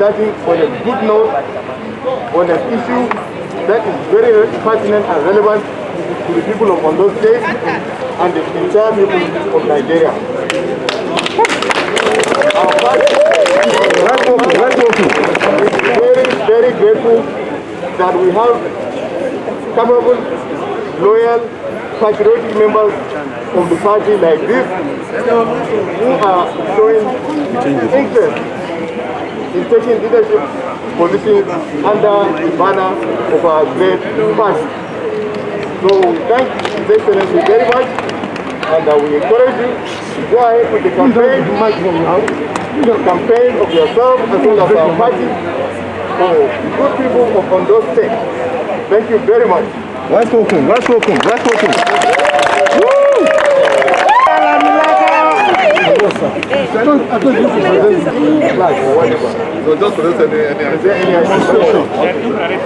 starting on a good note on an issue that is very pertinent and relevant to the people of Ondo State and the entire people of Nigeria. Our party is very, very grateful that we have capable, loyal, patriotic members of the party like this who are showing interest in taking leadership positions under the banner of our great party. So we thank His Excellency very much, and we encourage you to go ahead with the campaign of yourself as well as our party for the good people of Ondo State. Thank you very much. Let's welcome. Woo! I thought you could present flag or whatever. So just present any idea.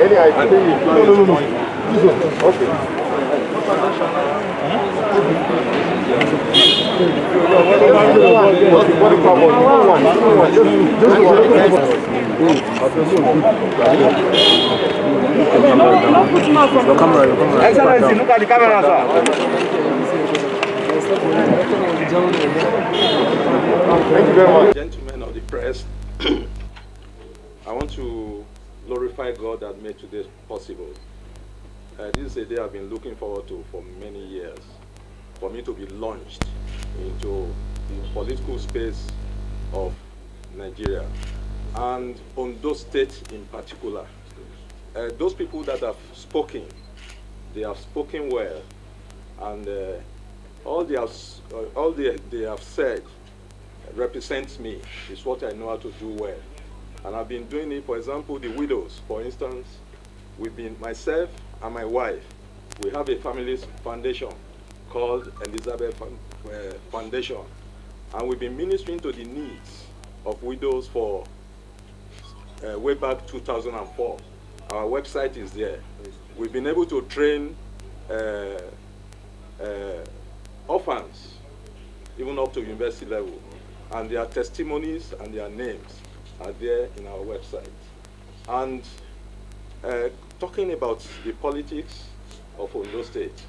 Any idea? No. This one. Okay. Excellency, look at the camera, sir. Thank you very much. Gentlemen of the press, I want to glorify God that made today possible. This is a day I've been looking forward to for many years, for me to be launched into the political space of Nigeria and Ondo State in particular. Those people that have spoken, they have spoken well, and all they have said represents me. It's what I know how to do well. And I've been doing it, for example, the widows, for instance. We've been, myself and my wife, we have a family foundation called Elizabeth Foundation. And we've been ministering to the needs of widows for way back 2004. Our website is there. We've been able to train orphans, even up to university level, and their testimonies and their names are there in our website. And talking about the politics of Ondo State,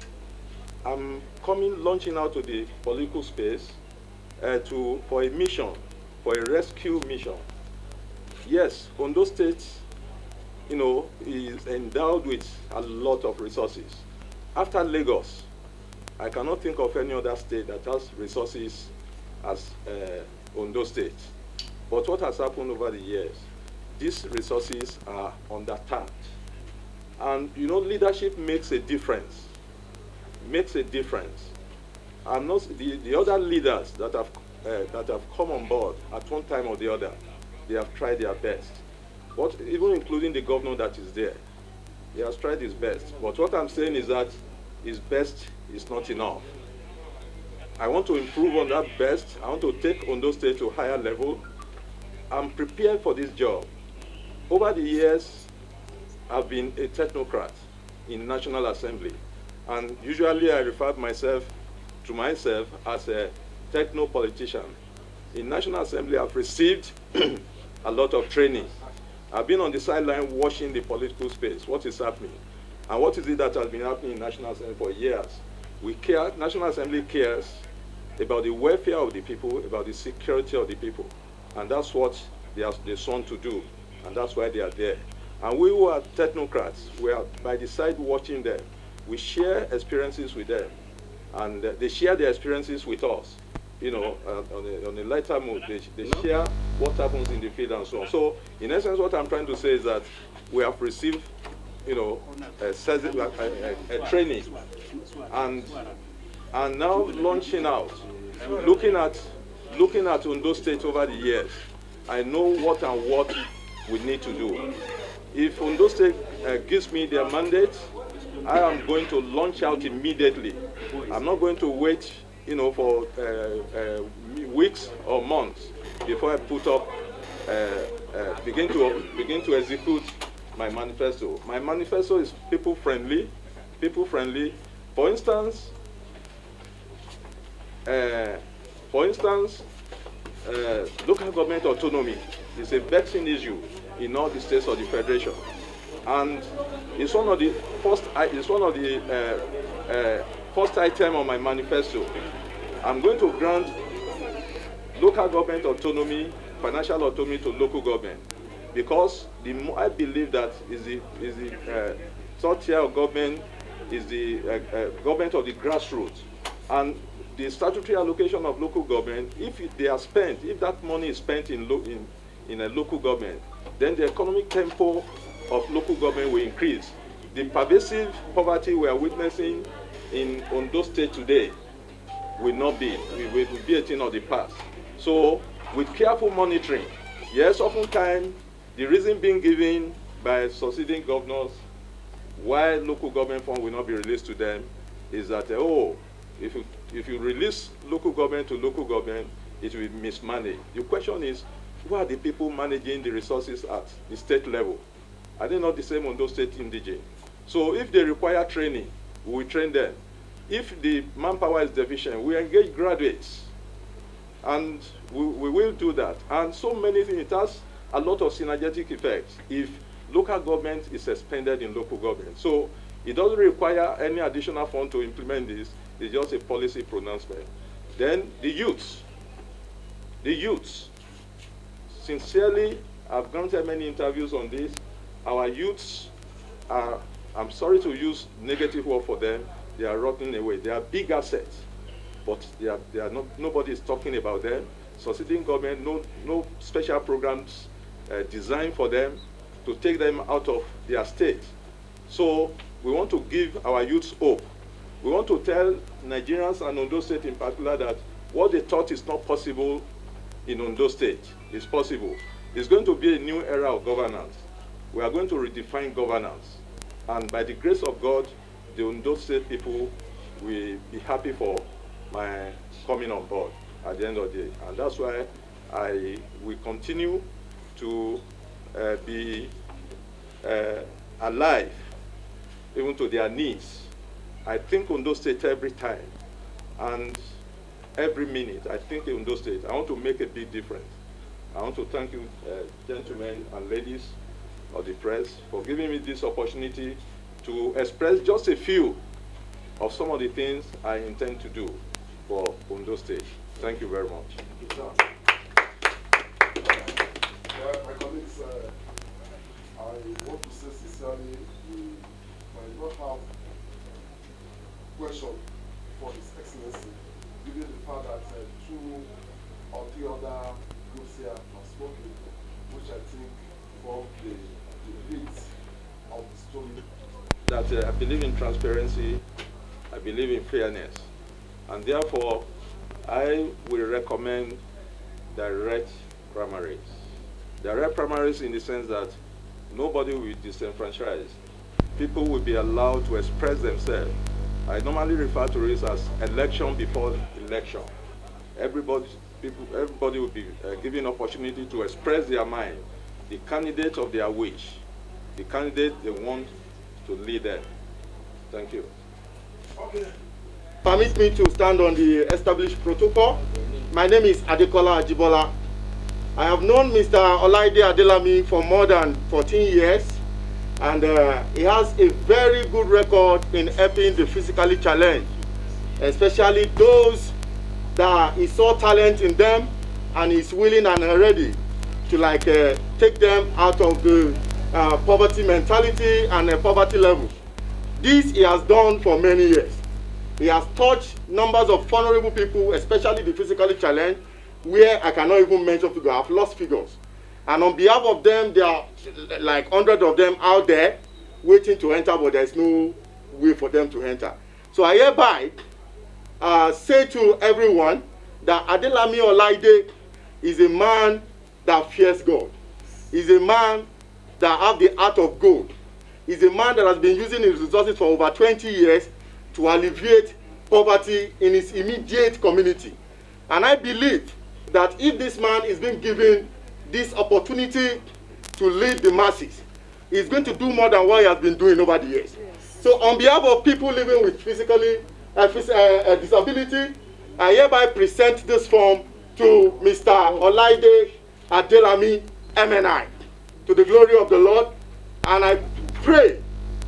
I'm launching out to the political space for a mission, for a rescue mission. Yes, Ondo State, is endowed with a lot of resources. After Lagos, I cannot think of any other state that has resources as Ondo State. But what has happened over the years, these resources are undertapped. And leadership makes a difference. Makes a difference. And not the other leaders that have come on board at one time or the other, they have tried their best. But even including the governor that is there, he has tried his best. But what I'm saying is that his best is not enough. I want to improve on that best. I want to take Ondo State to a higher level. I'm prepared for this job. Over the years, I've been a technocrat in National Assembly. And usually I refer to myself as a techno-politician. In National Assembly, I've received a lot of training. I've been on the sideline watching the political space, what is happening. And what is it that has been happening in National Assembly for years? National Assembly cares about the welfare of the people, about the security of the people. And that's what they're sworn to do. And that's why they are there. And we who are technocrats, we are by the side watching them. We share experiences with them. And they share their experiences with us. On a lighter mood, they share what happens in the field and so on. So, in essence, what I'm trying to say is that we have received, a training, and now launching out, looking at Ondo State over the years. I know what we need to do. If Ondo State gives me their mandate, I am going to launch out immediately. I'm not going to wait for weeks or months before I put up, begin to execute my manifesto. My manifesto is people friendly. For instance, local government autonomy is a vexing issue in all the states of the Federation. And it's one of the first item on my manifesto. I'm going to grant local government autonomy, financial autonomy to local government, because I believe that is the third tier of government is the government of the grassroots, and the statutory allocation of local government, if that money is spent in a local government, then the economic tempo of local government will increase. The pervasive poverty we are witnessing in Ondo State today will not be. It will be a thing of the past. So, with careful monitoring, yes, oftentimes the reason being given by succeeding governors why local government funds will not be released to them is that, if you release local government to local government, it will be mismanaged. The question is, who are the people managing the resources at the state level? Are they not the same on those state indigene? So if they require training, we will train them. If the manpower is deficient, we engage graduates. And we will do that. And so many things, it has a lot of synergetic effects if local government is expanded in local government. So it doesn't require any additional fund to implement this. It's just a policy pronouncement. Then the youths. Sincerely, I've granted many interviews on this. Our youths are, I'm sorry to use negative word for them, they are rotting away. They are big assets, but they are not, nobody is talking about them. Succeeding government, no special programs designed for them to take them out of their state. So we want to give our youths hope. We want to tell Nigerians and Ondo State in particular that what they thought is not possible in Ondo State is possible. It's going to be a new era of governance. We are going to redefine governance. And by the grace of God, the Ondo State people will be happy for my coming on board at the end of the day. And that's why I will continue to be alive, even to their needs. I think Ondo State every time, and every minute, I think Ondo State. I want to make a big difference. I want to thank you, gentlemen and ladies of the press, for giving me this opportunity to express just a few of some of the things I intend to do for Ondo State. Thank you very much. My colleagues, I want to say sincerely, we might not have question for His Excellency, given the fact that two or three other groups here have spoken, which I think form the leads of the story. That I believe in transparency, I believe in fairness, and therefore I will recommend direct primaries. Direct primaries in the sense that nobody will be disenfranchised. People will be allowed to express themselves. I normally refer to this as election before election. Everybody will be given opportunity to express their mind, the candidate of their wish, the candidate they want to lead them. Thank you. Okay. Permit me to stand on the established protocol. My name is Adekola Ajibola. I have known Mr. Olaide Adelami for more than 14 years, and he has a very good record in helping the physically challenged, especially those that he saw talent in them and is willing and ready to take them out of the poverty mentality and poverty level. This he has done for many years. He has touched numbers of vulnerable people, especially the physically challenged, where I cannot even mention figures. I've lost figures. And on behalf of them, there are like hundreds of them out there waiting to enter, but there's no way for them to enter. So I hereby say to everyone that Adelami Olaide is a man that fears God. He's a man that has the heart of gold. He's a man that has been using his resources for over 20 years to alleviate poverty in his immediate community. And I believe that if this man is being given this opportunity to lead the masses, he's going to do more than what he has been doing over the years. Yes. So on behalf of people living with disability, I hereby present this form to Mr. Olaide Adelami, MNI. to the glory of the Lord. And I pray,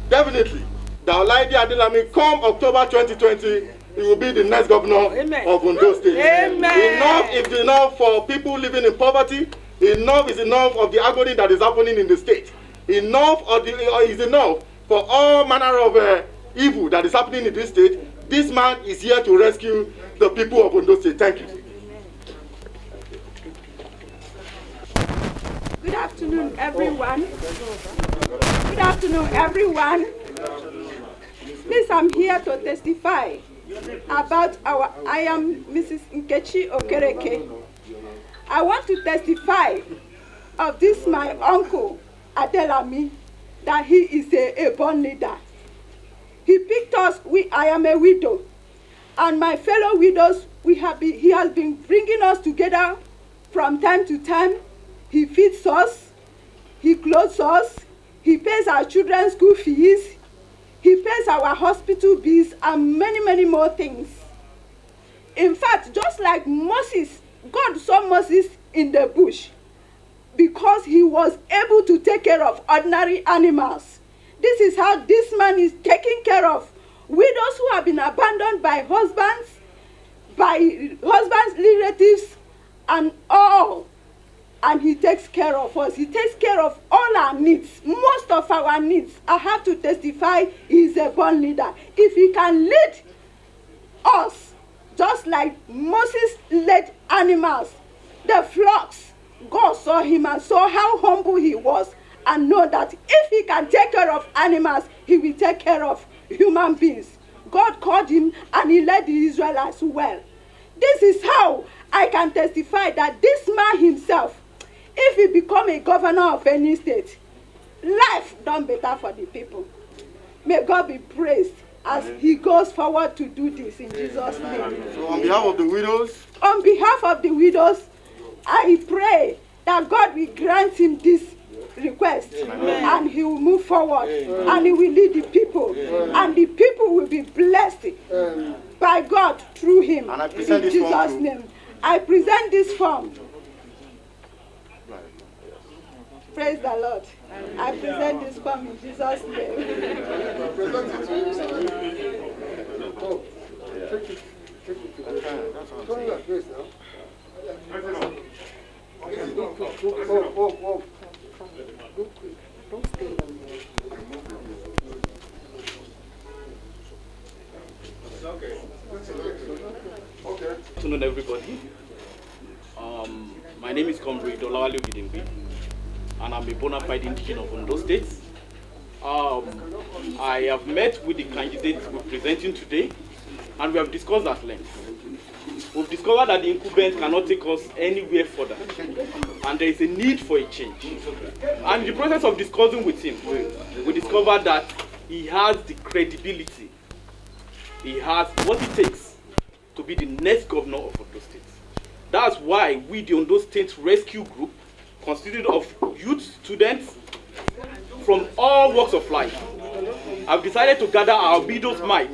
definitely, that Olaide Adelami, come October 2020, he will be the next governor of Ondo State. Amen. Enough is enough for people living in poverty. Enough is enough of the agony that is happening in the state. Enough is enough for all manner of evil that is happening in this state. This man is here to rescue the people of Ondo State. Thank you. Good afternoon, everyone. Good afternoon, everyone. Please, I'm here to testify about I am Mrs. Nkechi Okereke. I want to testify of this, my uncle, Adelami, that he is a born leader. He picked us, I am a widow, and my fellow widows, he has been bringing us together from time to time. He feeds us, he clothes us, he pays our children's school fees, he pays our hospital bills, and many, many more things. In fact, just like Moses, God saw Moses in the bush because he was able to take care of ordinary animals. This is how this man is taking care of widows who have been abandoned by husbands, relatives, and all. And he takes care of us. He takes care of all our needs, most of our needs. I have to testify he is a born leader. If he can lead us, just like Moses led animals, the flocks, God saw him and saw how humble he was, and know that if he can take care of animals, he will take care of human beings. God called him and he led the Israelites well. This is how I can testify that this man himself, if he become a governor of any state, life done better for the people. May God be praised as he goes forward to do this in Jesus' name. So on behalf of the widows? On behalf of the widows, I pray that God will grant him this request. Amen. And he will move forward. Amen. And he will lead the people. Amen. And the people will be blessed by God through him. And I present in Jesus' name. I present this form. Praise the Lord. I present this form in Jesus' name. Good afternoon, everybody. My name is Comrade Olawale Ogidimbi, and I'm a bona fide indigenous of Ondo State. I have met with the candidates we're presenting today, and we have discussed at length. We've discovered that the incumbent cannot take us anywhere further, and there is a need for a change. And in the process of discussing with him, we discovered that he has the credibility, he has what it takes to be the next governor of Ondo State. That's why we, the Ondo State Rescue Group, consisted of youth students from all walks of life, have decided to gather our widow's might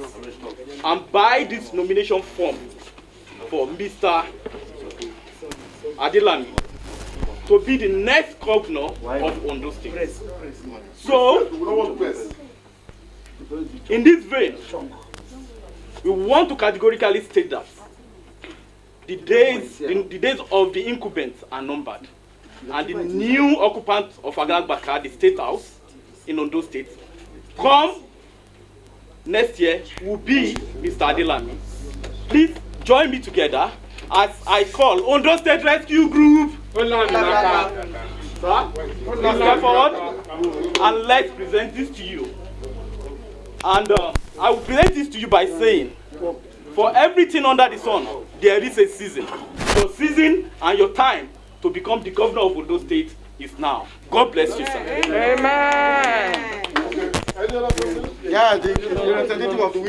and buy this nomination form for Mr. Adelami to be the next governor of Ondo State. So, in this vein, we want to categorically state that the days of the incumbents are numbered, and the new occupant of Agalagbaka, the State House in Ondo State, come next year will be Mr. Adelami. Please join me together as I call Ondo State Rescue Group. Sir, please step forward and let's present this to you. And I will present this to you by saying, for everything under the sun, there is a season. Your season and your time to become the governor of Ondo State is now. God bless you, sir. Amen. Yeah, the representative of the